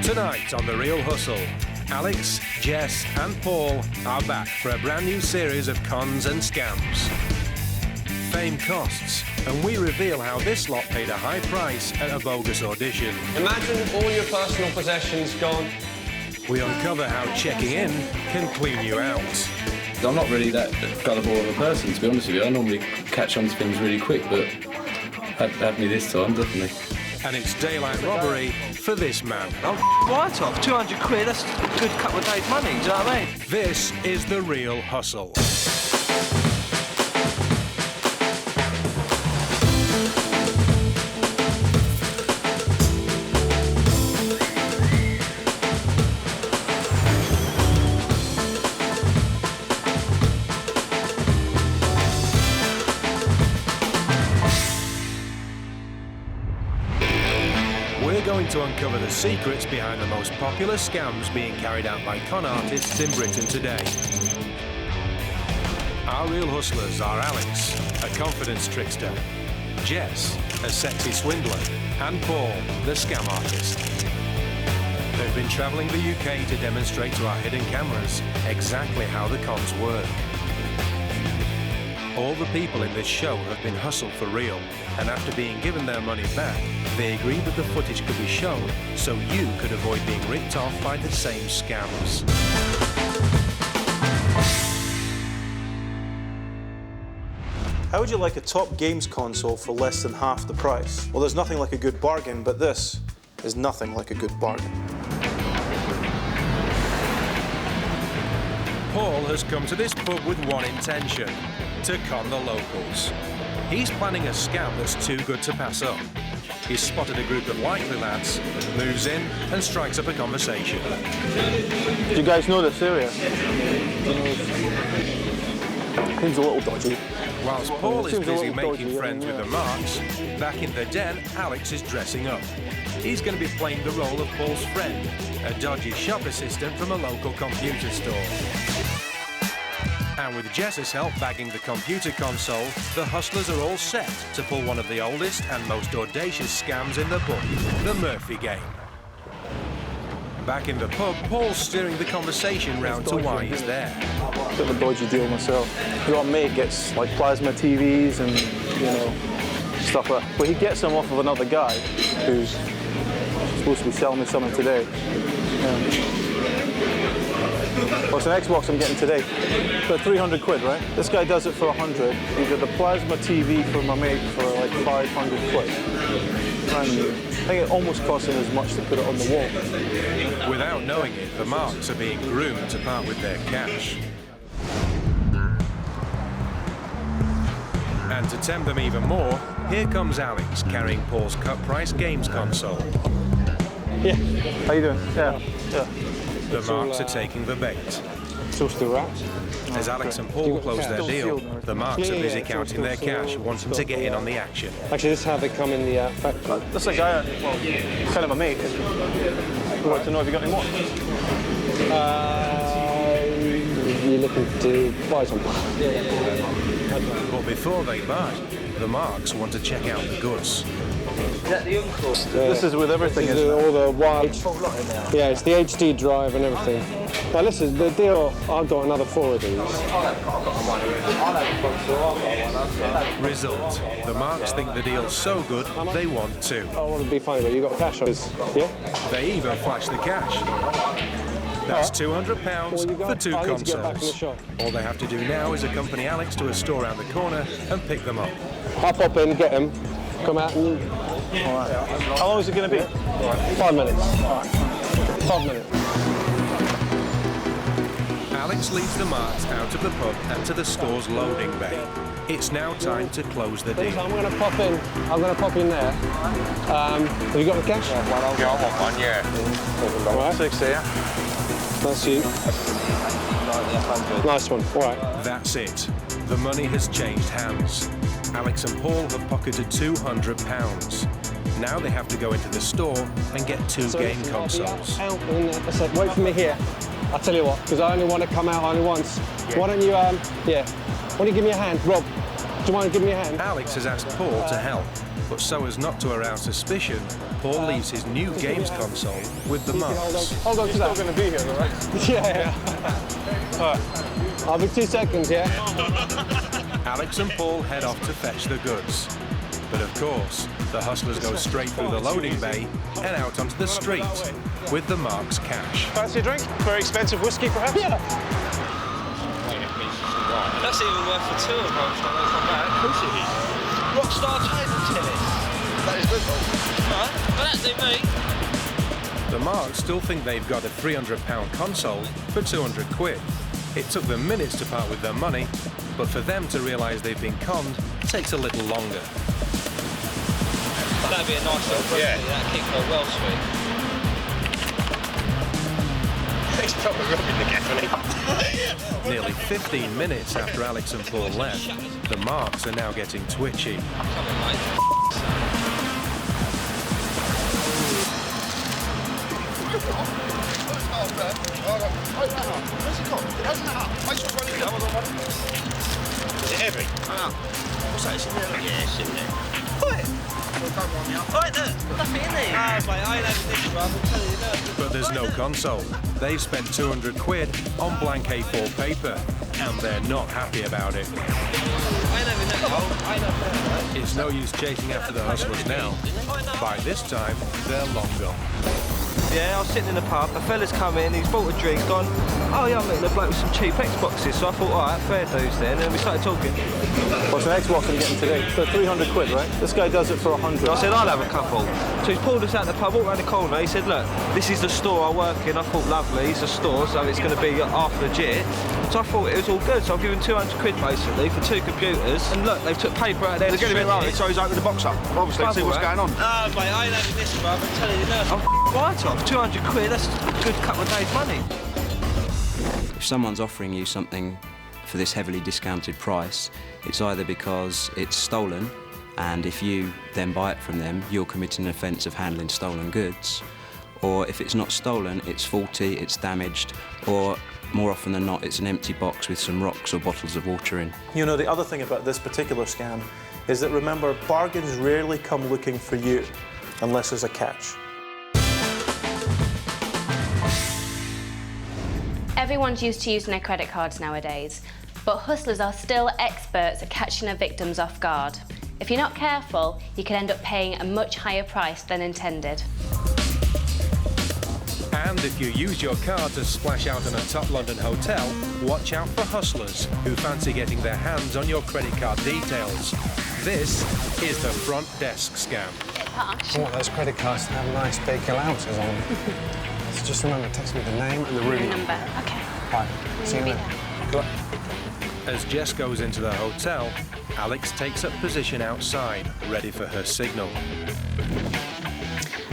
Tonight on The Real Hustle, Alex, Jess and Paul are back for a brand new series of cons and scams. Fame costs, and we reveal how this lot paid a high price at a bogus audition. Imagine all your personal possessions gone. We uncover how checking in can clean you out. I'm not really that gullible of a person, to be honest with you. I normally catch on to things really quick, but had me this time, definitely. And it's daylight robbery for this man. Oh, right off, 200 quid, that's a good couple of days' money, do you know what I mean? This is The Real Hustle. We're going to uncover the secrets behind the most popular scams being carried out by con artists in Britain today. Our real hustlers are Alex, a confidence trickster, Jess, a sexy swindler, and Paul, the scam artist. They've been travelling the UK to demonstrate to our hidden cameras exactly how the cons work. All the people in this show have been hustled for real, and after being given their money back, they agreed that the footage could be shown so you could avoid being ripped off by the same scams. How would you like a top games console for less than half the price? Well, there's nothing like a good bargain, but this is nothing like a good bargain. Paul has come to this pub with one intention: to con the locals. He's planning a scam that's too good to pass up. He's spotted a group of likely lads, moves in and strikes up a conversation. Do you guys know this area? Seems a little dodgy. Whilst Paul is busy making friends with the marks, back in the den, Alex is dressing up. He's going to be playing the role of Paul's friend, a dodgy shop assistant from a local computer store. And with Jess's help bagging the computer console, the hustlers are all set to pull one of the oldest and most audacious scams in the book, the Murphy game. Back in the pub, Paul's steering the conversation round to why he's there. Bit of a dodgy deal myself. Your mate gets like plasma TVs and, you know, stuff like that. But he gets them off of another guy who's supposed to be selling me something today. Well, it's an Xbox I'm getting today. For 300 quid, right? This guy does it for 100. He did the plasma TV for my mate for like 500 quid. Brand new. I think it almost cost him as much to put it on the wall. Without knowing it, the marks are being groomed to part with their cash. And to tempt them even more, here comes Alex carrying Paul's cut-price games console. Yeah. How you doing? Yeah. The marks are taking the bait. It's all still wrapped. As Alex and Paul close their deal, the marks are busy counting their cash, wanting to get in on the action. Actually, this is how they come in the factory. This is a guy, well, kind of a mate. I'd like to know if you got any more. You're looking to buy something? But before they buy, the marks want to check out the goods. Is that the uncle? This is with everything, isn't it? All the wide. Yeah, it's the HD drive and everything. Now listen, the deal, I've got another 4 of these. Result, the marks think the deal's so good, they want two. I want to be funny, but you got cash on this, yeah? They even flash the cash. That's £200 for 2 consoles. All they have to do now is accompany Alex to a store around the corner and pick them up. I'll pop in, get them, come out and... All right. How long is it going to be? 5 minutes. All right. 5 minutes. Alex leads the marks out of the pub and to the store's loading bay. It's now time to close the deal. I'm going to pop in. I'm going to pop in there. Have you got the cash? Yeah, I want one, yeah. All right. 6 here. That's you. Nice one. All right. That's it. The money has changed hands. Alex and Paul have pocketed £200. Now they have to go into the store and get 2 game consoles. I said, wait for me here. I'll tell you what, because I only want to come out only once. Yeah. Why don't you, why don't you give me a hand? Rob, do you mind giving me a hand? Alex has asked Paul to help. But so as not to arouse suspicion, Paul leaves his new games console with the marks. Hold on to that. Still going to be here, right? Yeah. All right. I'll be 2 seconds, yeah? Alex and Paul head off to fetch the goods. But of course, the hustlers go straight through the loading bay and out onto the street with the marks cash. Fancy a drink? Very expensive whiskey, perhaps? Yeah. That's even worth for 2 of them. Of course it is. Rockstar table tennis. That is good. Right, well that do me. The marks still think they've got a £300 console for 200 quid. It took them minutes to part with their money, but for them to realise they've been conned takes a little longer. That'd be a nice little whiskey, that'd keep her well sweet. He's probably rubbing the gasoline. Nearly 15 minutes after Alex and Paul left, the marks are now getting twitchy. Come on, mate. Is it heavy? What's that? It's in there? Yeah, it's in there. Right there, nothing in there. Ah, mate, I ain't having this, bruv, I'm telling you that. But there's no console. They've spent 200 quid on blank A4 paper, and they're not happy about it. I ain't having that, Cole. I ain't having that. It's no use chasing after the hustlers now. By this time, they're long gone. Yeah, I was sitting in the pub, a fella's come in, he's bought a drink, gone, oh yeah, I'm meeting a bloke with some cheap Xboxes, so I thought, all right, fair dues then, and we started talking. What's an Xbox I'm getting today? So 300 quid, right? This guy does it for 100. I said, I'll have a couple. So he's pulled us out the pub, walked around the corner, he said, look, this is the store I work in. I thought, lovely, it's a store, so it's going to be half legit. So I thought it was all good, so I've given 200 quid basically for 2 computers, and look, they've took paper out there. They're getting a bit rolling, so he's opened the box up. Obviously, see what's going on. Ah, mate, I ain't having this, bruv, I'm telling you now. I'm right off, 200 quid, that's a good couple of days' money. If someone's offering you something for this heavily discounted price, it's either because it's stolen, and if you then buy it from them, you're committing an offence of handling stolen goods, or if it's not stolen, it's faulty, it's damaged, or more often than not, it's an empty box with some rocks or bottles of water in. You know, the other thing about this particular scam is that, remember, bargains rarely come looking for you unless there's a catch. Everyone's used to using their credit cards nowadays, but hustlers are still experts at catching their victims off guard. If you're not careful, you can end up paying a much higher price than intended. And if you use your card to splash out in a top London hotel, watch out for hustlers who fancy getting their hands on your credit card details. This is the front desk scam. I want those credit cards to have nice big allowances on them. So just remember, text me the name and the room number. Okay. Right. See you later. Good luck. As Jess goes into the hotel, Alex takes up position outside, ready for her signal.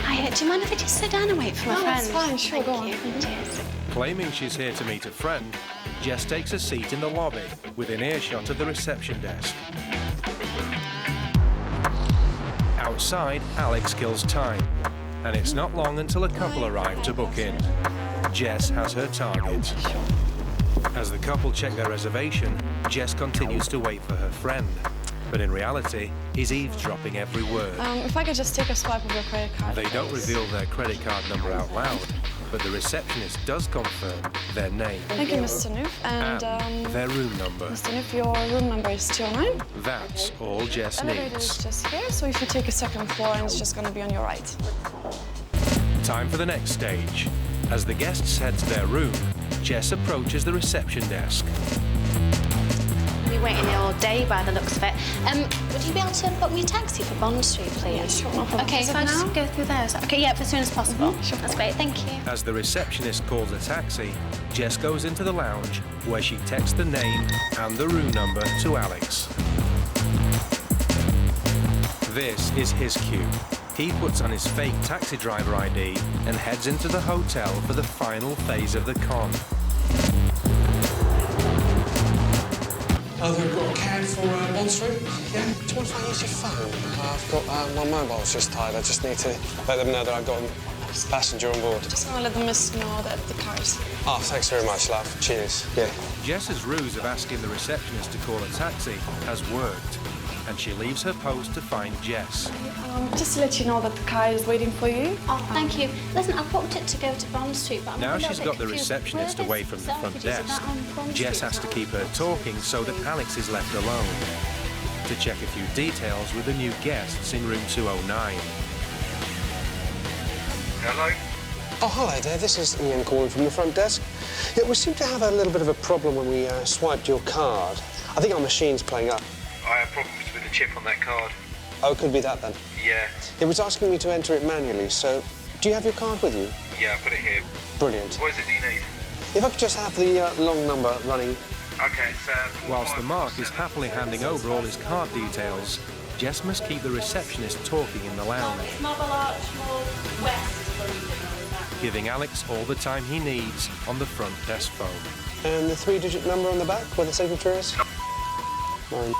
Hi, do you mind if I just sit down and wait for my friend? That's fine, sure, go on. Cheers. Claiming she's here to meet a friend, Jess takes a seat in the lobby within earshot of the reception desk. Outside, Alex kills time, and it's not long until a couple arrive to book in. Jess has her target. As the couple check their reservation, Jess continues to wait for her friend. But in reality, he's eavesdropping every word. If I could just take a swipe of your credit card. They don't reveal their credit card number out loud, but the receptionist does confirm their name. Thank you, Mr. Noof. And their room number. Mr. Noof, your room number is 209. That's all Jess Elevator needs. is just here, so if you take a second floor, and it's just going to be on your right. Time for the next stage. As the guests head to their room, Jess approaches the reception desk. I'll be waiting here all day by the looks of it. Would you be able to book me a taxi for Bond Street, please? Sure, no problem. Okay, Is if it I now? just go through there. Is that okay? Yeah, as soon as possible. Sure. That's great, thank you. As the receptionist calls a taxi, Jess goes into the lounge where she texts the name and the room number to Alex. This is his cue. He puts on his fake taxi driver ID and heads into the hotel for the final phase of the con. We've got a cab for Bond Street. Yeah? Do you want if I use your phone? I've got my mobile's just tired. I just need to let them know that I've got a passenger on board. Just want to let the miss know that the car's. Oh, thanks very much, love. Cheers. Yeah. Jess's ruse of asking the receptionist to call a taxi has worked. and she leaves her post to find Jess. Just to let you know that the car is waiting for you. Oh, thank you. Listen, I booked it to go to Bond Street, but I'm Now a little she's bit got the confused. receptionist Where away is from the front Selfridges? Is desk. that on Bond Jess Street? has to keep her talking so that Alex is left alone to check a few details with the new guests in room 209. Hello? Oh, hello there. This is Ian calling from the front desk. Yeah, we seem to have a little bit of a problem when we swiped your card. I think our machine's playing up. I have problems with the chip on that card. Oh, it could be that then. Yeah. It was asking me to enter it manually, so do you have your card with you? Yeah, I've got it here. Brilliant. What is it you need? If I could just have the long number running. Okay, so... Whilst the Mark is happily handing over all his card details, Jess must keep the receptionist talking in the lounge, giving Alex all the time he needs on the front desk phone. And the 3-digit number on the back where the signature is? 9.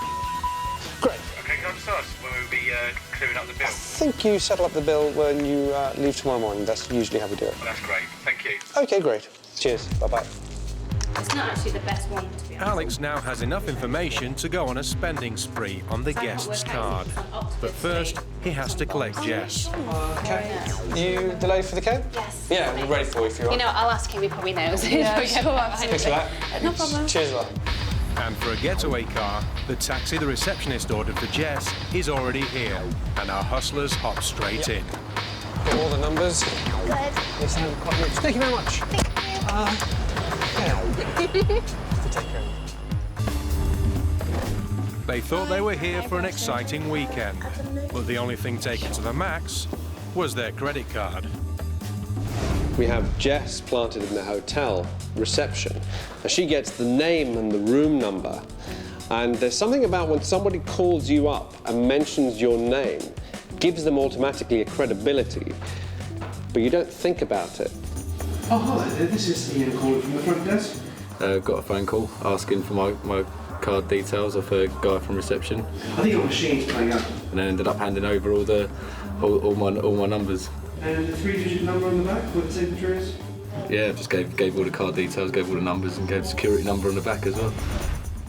Great. Okay, can I just ask when we'll be clearing up the bill? I think you settle up the bill when you leave tomorrow morning. That's usually how we do it. Well, that's great. Thank you. Okay, great. Cheers. Bye-bye. It's not actually the best one, to be honest. Alex now has enough information to go on a spending spree on the guest's card. But first, he has to collect Jess. Okay. You the lady for the cake? Yes. Yeah, we're ready for you if you are. You know, I'll ask him, he probably knows. Yeah, sure, absolutely. Thanks for that. No problem. Cheers, love. And for a getaway car, the taxi the receptionist ordered for Jess is already here, and our hustlers hop straight in. Got all the numbers. Good. They sound quite rich. Thank you very much. Thank you. Take care. They thought they were here for an exciting weekend, but the only thing taken to the max was their credit card. We have Jess planted in the hotel reception. Now, she gets the name and the room number. And there's something about when somebody calls you up and mentions your name, gives them automatically a credibility, but you don't think about it. Oh, hello there. This is Ian calling from the front desk. Got a phone call asking for my card details off a guy from reception. I think your machine's playing up. And then ended up handing over all my numbers. And the 3-digit number on the back where the signature is? Yeah, just gave all the card details, gave all the numbers, and gave the security number on the back as well.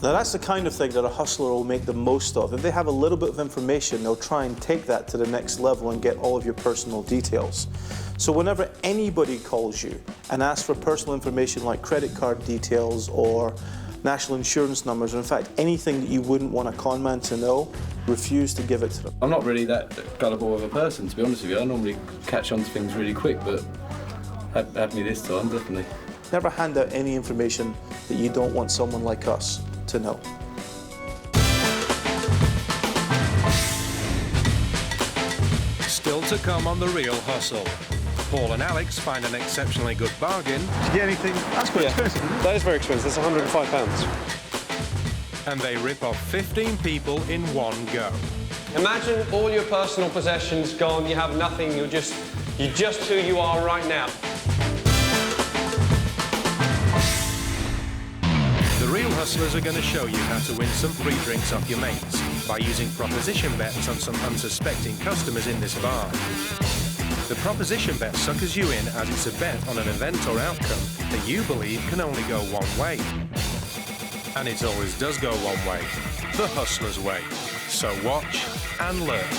Now that's the kind of thing that a hustler will make the most of. If they have a little bit of information, they'll try and take that to the next level and get all of your personal details. So whenever anybody calls you and asks for personal information like credit card details or national insurance numbers, or in fact anything that you wouldn't want a con man to know, refuse to give it to them. I'm not really that gullible of a person, to be honest with you. I normally catch on to things really quick, but had me this time, definitely. Never hand out any information that you don't want someone like us to know. Still to come on The Real Hustle. Paul and Alex find an exceptionally good bargain. Did you get anything? That's quite expensive, isn't it? That is very expensive. That's £105. And they rip off 15 people in one go. Imagine all your personal possessions gone, you have nothing, you're just who you are right now. The Real Hustlers are going to show you how to win some free drinks off your mates by using proposition bets on some unsuspecting customers in this bar. The proposition bet suckers you in as it's a bet on an event or outcome that you believe can only go one way. And it always does go one way, the hustler's way. So watch and learn.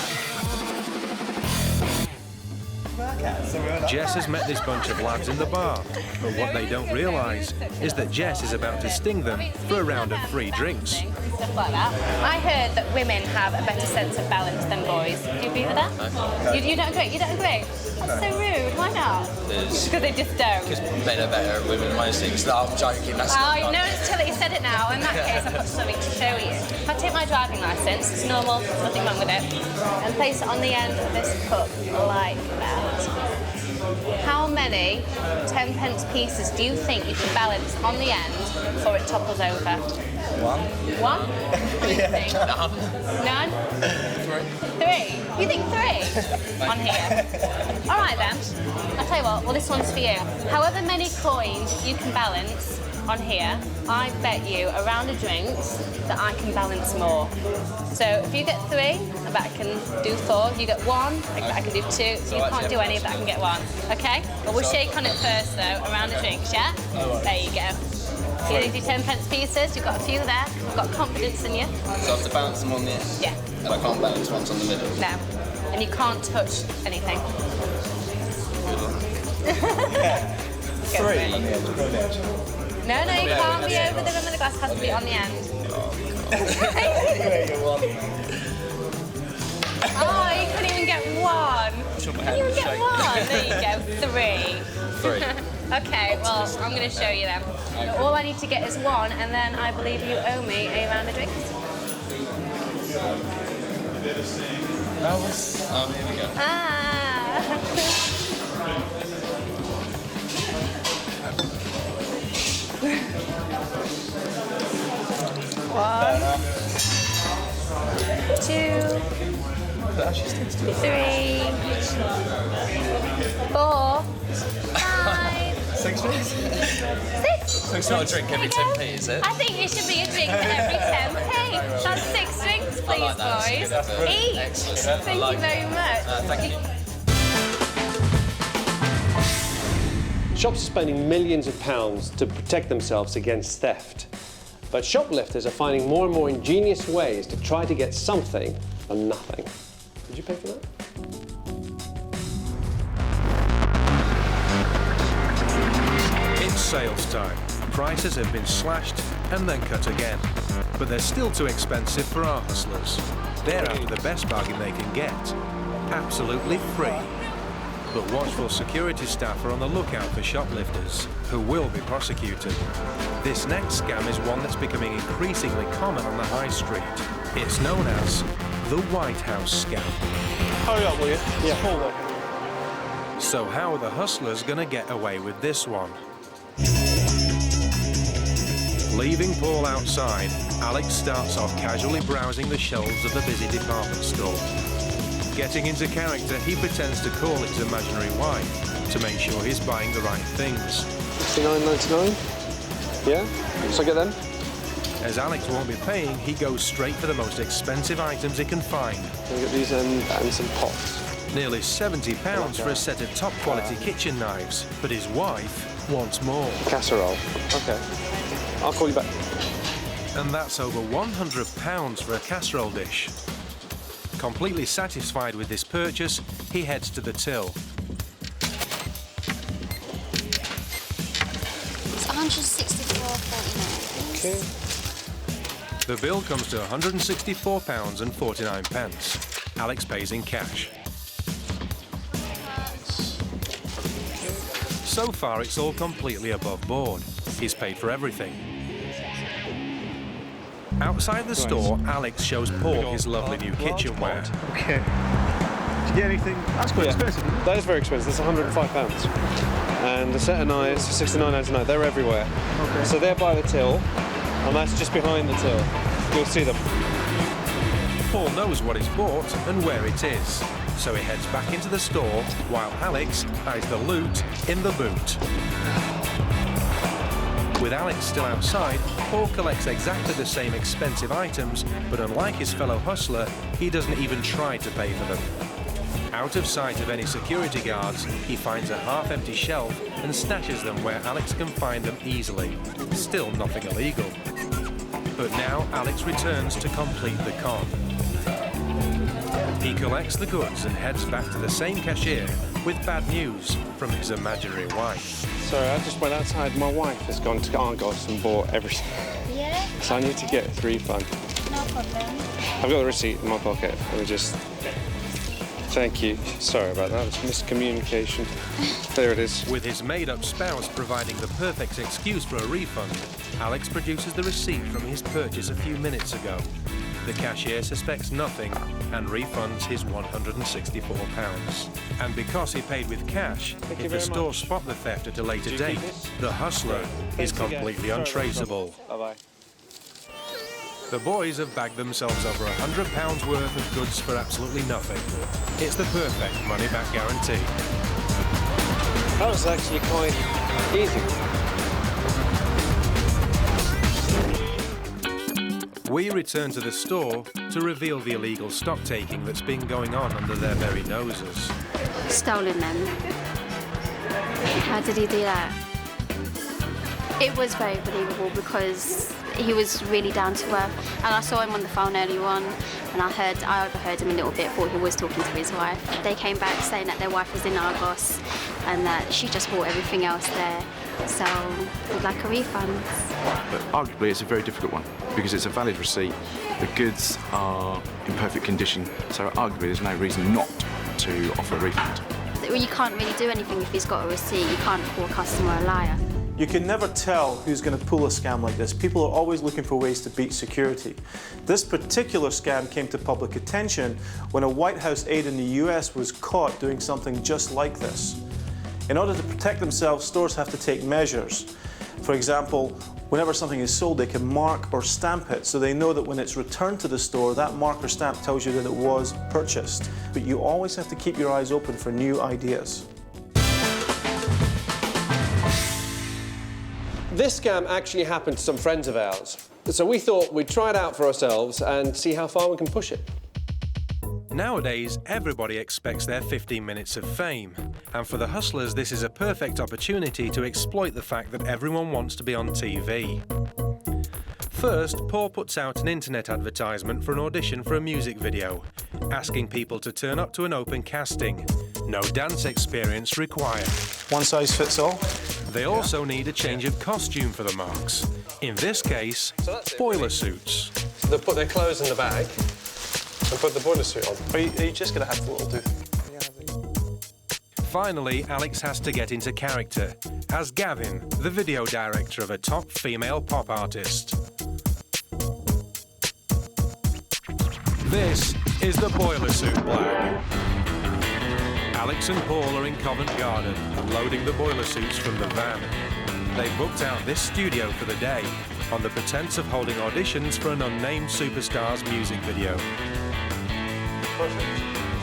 Jess has met this bunch of lads in the bar, but what they don't realise is that Jess is about to sting them for a round of free drinks. Stuff like that. I heard that women have a better sense of balance than boys. Do you agree with that? No. You don't agree? You don't agree? That's so rude. Why not? Because they just don't. Because men are better at women, most things. No, I'm joking. That's Oh, no, it's till you said it now. In that case, I've got something to show you. If I take my driving licence, it's normal, nothing wrong with it, and place it on the end of this cup like that. How many 10-pence pieces do you think you can balance on the end before it topples over? One. One? What do you think? None. None? 3. 3? You think 3? On here. All right then. I'll tell you what, well this one's for you. However many coins you can balance on here, I bet you a round of drinks that I can balance more. So if you get 3, I bet I can do 4. You get 1, I bet I can do 2. If you can't do any, I bet I can get 1. Okay? But we'll shake on it first though, a round of drinks, yeah? There you go. You do 10-pence pieces, you've got a few there. I've got confidence in you. So I have to balance them on the end? Yeah. And I can't balance once on the middle. No. And you can't touch anything. Three. No, you can't be over the rim of the glass, it has to be on the end. Oh, you couldn't even get one. Can you even get one? There you go, three. Okay, well, I'm going to show you then. So all I need to get is one, and then I believe you owe me a round of drinks. Here we go. One, 2, 3, 4, 5, 6 drinks? 6. So it's not a drink every 10p, is it? I think it should be a drink for every 10p. That's 6 drinks, please, boys. Eat. Excellent. Thank you very much. Thank you. Shops are spending millions of pounds to protect themselves against theft. But shoplifters are finding more and more ingenious ways to try to get something for nothing. Did you pay for that? It's sales time. Prices have been slashed and then cut again. But they're still too expensive for our hustlers. They're after the best bargain they can get. Absolutely free. But watchful security staff are on the lookout for shoplifters who will be prosecuted. This next scam is one that's becoming increasingly common on the high street. It's known as the White House scam. Hurry up, will you? Yeah, hold on. So how are the hustlers going to get away with this one? Leaving Paul outside, Alex starts off casually browsing the shelves of the busy department store. Getting into character, he pretends to call his imaginary wife to make sure he's buying the right things. $69.99? Yeah? So I get them? As Alex won't be paying, he goes straight for the most expensive items he can find. Can I get these and some pots? Nearly £70 for a set of top-quality kitchen knives, but his wife wants more. Casserole. Okay. I'll call you back. And that's over £100 for a casserole dish. Completely satisfied with this purchase, he heads to the till. It's £164.49. Okay. The bill comes to £164.49. Alex pays in cash. So far, it's all completely above board. He's paid for everything. Outside the store, Alex shows Paul his lovely new kitchenware. Okay. Did you get anything? That's quite expensive. That is very expensive. That's £105. And the set of knives for £69.99. They're everywhere. Okay. So they're by the till, and that's just behind the till. You'll see them. Paul knows what he's bought and where it is, so he heads back into the store while Alex hides the loot in the boot. With Alex still outside, Paul collects exactly the same expensive items, but unlike his fellow hustler, he doesn't even try to pay for them. Out of sight of any security guards, he finds a half-empty shelf and stashes them where Alex can find them easily. Still nothing illegal. But now Alex returns to complete the con. He collects the goods and heads back to the same cashier with bad news from his imaginary wife. Sorry, I just went outside. My wife has gone to Argos and bought everything. Yeah? So I need to get a refund. No problem. I've got the receipt in my pocket. Let me just... Thank you. Sorry about that. It's miscommunication. There it is. With his made-up spouse providing the perfect excuse for a refund, Alex produces the receipt from his purchase a few minutes ago. The cashier suspects nothing and refunds his £164. And because he paid with cash, if the store spot the theft at a later date, the hustler is completely untraceable. Bye-bye. The boys have bagged themselves over £100 worth of goods for absolutely nothing. It's the perfect money-back guarantee. That was actually quite easy. We return to the store to reveal the illegal stock-taking that's been going on under their very noses. Stolen them. How did he do that? It was very believable because he was really down to earth, and I saw him on the phone earlier on, and I overheard him a little bit, thought he was talking to his wife. They came back saying that their wife was in Argos and that she just bought everything else there, so we'd like a refund. But arguably it's a very difficult one because it's a valid receipt, the goods are in perfect condition, so arguably there's no reason not to offer a refund. You can't really do anything if he's got a receipt. You can't call a customer a liar. You can never tell who's going to pull a scam like this. People are always looking for ways to beat security. This particular scam came to public attention when a White House aide in the US was caught doing something just like this. In order to protect themselves, stores have to take measures. For example, whenever something is sold, they can mark or stamp it so they know that when it's returned to the store, that mark or stamp tells you that it was purchased. But you always have to keep your eyes open for new ideas. This scam actually happened to some friends of ours, so we thought we'd try it out for ourselves and see how far we can push it. Nowadays, everybody expects their 15 minutes of fame, and for the hustlers this is a perfect opportunity to exploit the fact that everyone wants to be on TV. First, Paul puts out an internet advertisement for an audition for a music video, asking people to turn up to an open casting. No dance experience required. One size fits all. They also need a change of costume for the marks. In this case, boiler suits. So they'll put their clothes in the bag and put the boiler suit on. Are you just going to have to little do? Finally, Alex has to get into character as Gavin, the video director of a top female pop artist. This is the boiler suit blag. Alex and Paul are in Covent Garden, loading the boiler suits from the van. They booked out this studio for the day, on the pretense of holding auditions for an unnamed superstar's music video. Perfect.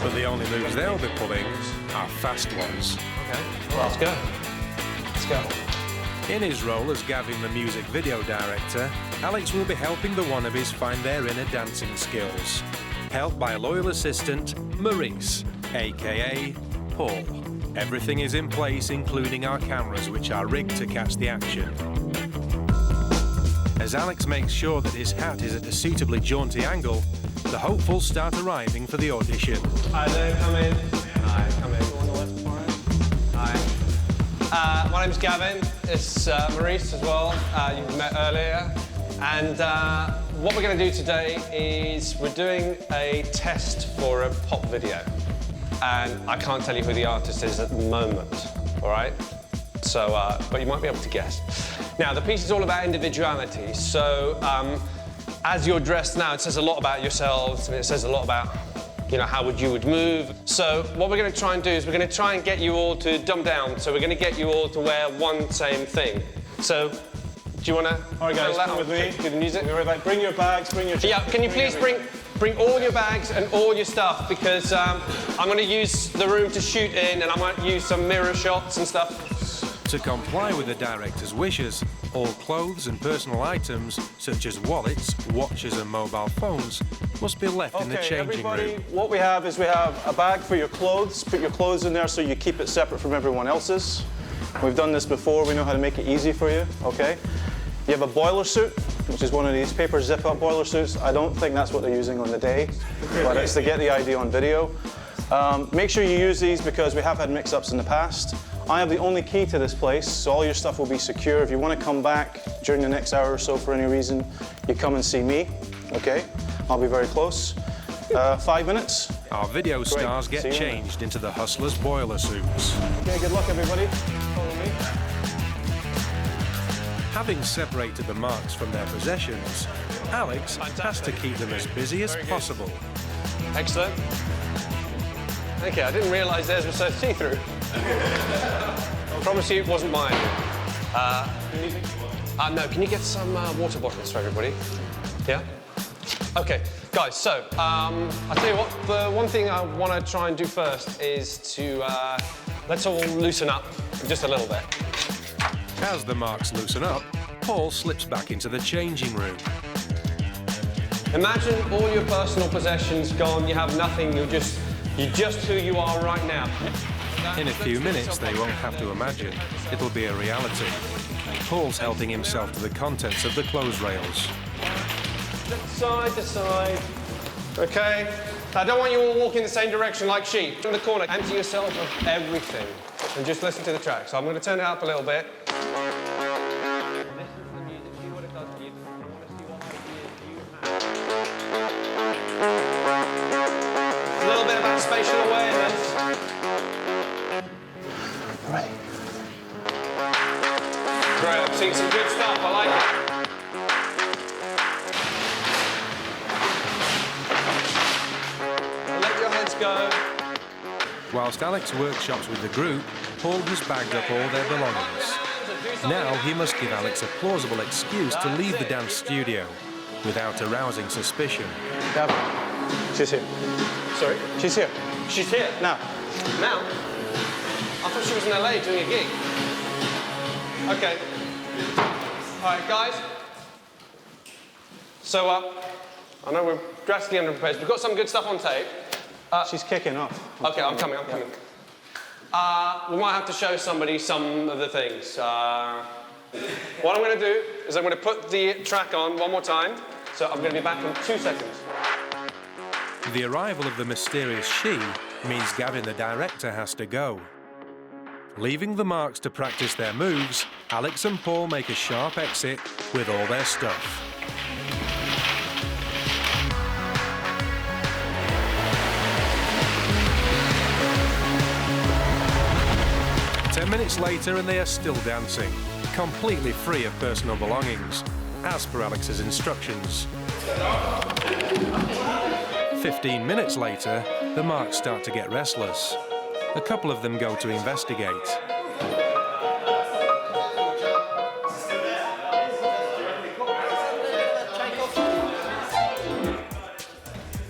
But the only moves they'll be pulling are fast ones. Okay, well, let's go. Let's go. In his role as Gavin, the music video director, Alex will be helping the wannabes find their inner dancing skills, helped by a loyal assistant, Maurice, aka Paul. Everything is in place, including our cameras, which are rigged to catch the action. As Alex makes sure that his hat is at a suitably jaunty angle, the hopefuls start arriving for the audition. Hi there, come in. Hi, come in. Hi. My name's Gavin. It's Maurice as well. You've met earlier. And what we're going to do today is we're doing a test for a pop video. And I can't tell you who the artist is at the moment, all right? So, but you might be able to guess. Now, the piece is all about individuality. So, as you're dressed now, it says a lot about yourselves, and it says a lot about, you know, how you would move. So, what we're going to try and do is we're going to try and get you all to dumb down. So, we're going to get you all to wear one same thing. So, do you want to? All right, guys, come with me. Do the music. Bring your bags. Bring your. Yeah. Can you please bring all your bags and all your stuff, because I'm going to use the room to shoot in, and I might use some mirror shots and stuff. To comply with the director's wishes, all clothes and personal items, such as wallets, watches and mobile phones, must be left in the changing room. What we have is we have a bag for your clothes. Put your clothes in there so you keep it separate from everyone else's. We've done this before. We know how to make it easy for you, okay? You have a boiler suit, which is one of these paper zip-up boiler suits. I don't think that's what they're using on the day, but it's to get the idea on video. Make sure you use these because we have had mix-ups in the past. I have the only key to this place, so all your stuff will be secure. If you want to come back during the next hour or so for any reason, you come and see me, okay? I'll be very close. 5 minutes. Our video stars get changed into the hustlers' boiler suits. Okay, good luck, everybody. Follow me. Having separated the marks from their possessions, Alex has to keep them as busy as possible. Excellent. Okay, I didn't realise theirs was so see-through. I promise you it wasn't mine. No, can you get some water bottles for everybody? Yeah? Okay, guys, so I'll tell you what, the one thing I want to try and do first is to let's all loosen up just a little bit. As the marks loosen up, Paul slips back into the changing room. Imagine all your personal possessions gone, you have nothing, you're just who you are right now. In a few minutes, they won't have to imagine. It'll be a reality. Paul's helping himself to the contents of the clothes rails. Side to side. Okay. I don't want you all walking the same direction like sheep. In the corner, empty yourself of everything and just listen to the track. So I'm going to turn it up a little bit. A little bit about spatial awareness. Right. Great, I'm seeing some good stuff. I like it. Let your heads go. Whilst Alex workshops with the group, Paul has bagged up all their belongings. Now he must give Alex a plausible excuse to leave the dance studio without arousing suspicion. Gavin, she's here. Sorry? She's here. She's here? Now. Now? I thought she was in LA doing a gig. Okay. All right, guys. So, I know we're drastically underprepared. We've got some good stuff on tape. She's kicking off. Okay, I'm coming. We might have to show somebody some of the things. What I'm going to do is I'm going to put the track on one more time. So I'm going to be back in 2 seconds. The arrival of the mysterious she means Gavin, the director, has to go. Leaving the marks to practice their moves, Alex and Paul make a sharp exit with all their stuff. Ten minutes later and they are still dancing, completely free of personal belongings, as per Alex's instructions. 15 minutes later, the marks start to get restless. A couple of them go to investigate.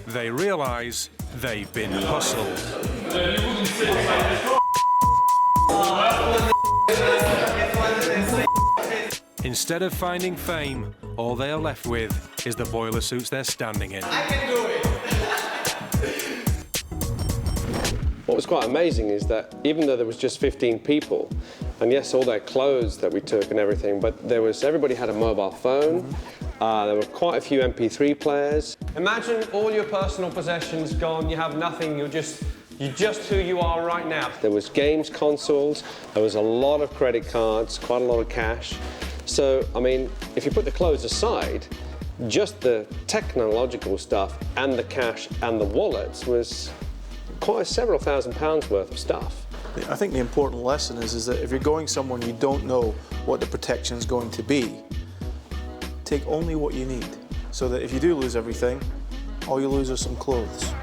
They realise they've been hustled. Instead of finding fame, all they are left with is the boiler suits they're standing in. I can do it! What was quite amazing is that even though there was just 15 people, and yes, all their clothes that we took and everything, but everybody had a mobile phone. There were quite a few MP3 players. Imagine all your personal possessions gone, you have nothing, you're just who you are right now. There was games consoles, there was a lot of credit cards, quite a lot of cash. So, I mean, if you put the clothes aside, just the technological stuff and the cash and the wallets was quite several £1,000s worth of stuff. I think the important lesson is that if you're going somewhere and you don't know what the protection is going to be, take only what you need, so that if you do lose everything, all you lose are some clothes.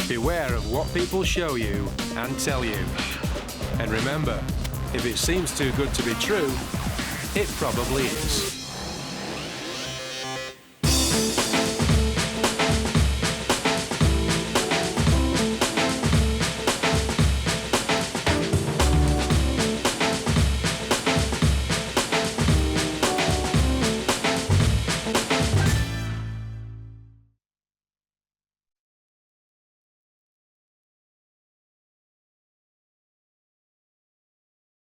Beware of what people show you and tell you. And remember, if it seems too good to be true, it probably is.